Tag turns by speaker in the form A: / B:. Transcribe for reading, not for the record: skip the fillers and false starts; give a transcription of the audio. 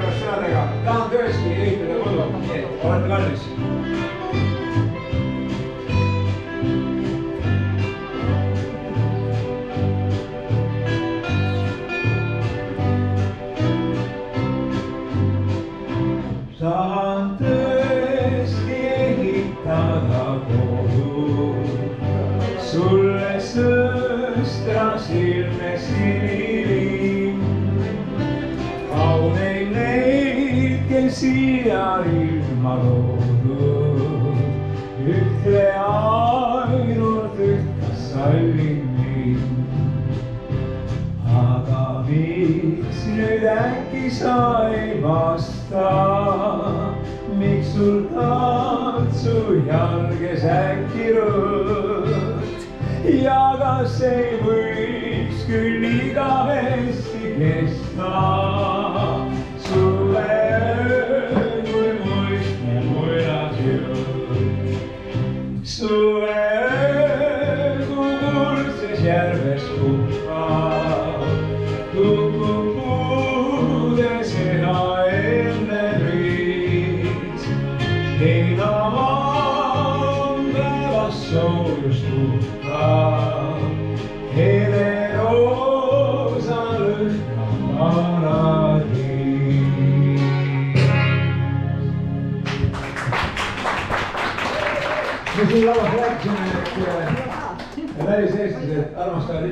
A: sellepärast sõnadega tahan tõesti ehitada kodu, nii et olete valmis? Tahan tõesti ehitada kodu, sulle sõstra silme siniliin. Kauneid neid, kes siia ilma loodud, ütle ainult üht, kas sallin mind. Aga miks nüüd äkki sa ei vasta? Miks sul tantsu jalges äkki rõõt? Ja kas ei võiks küll igavesti kesta? Suve öö, kui muistme muinasjutt. Suve öö, kui kuldses järves kukab, kukub puudes ena enne rüüd. Heinamaa on päevas soojust tuhkab, hele roosa lõhnab vanadiin. Me siin lauas rääkisime, et väliseestlased armastavad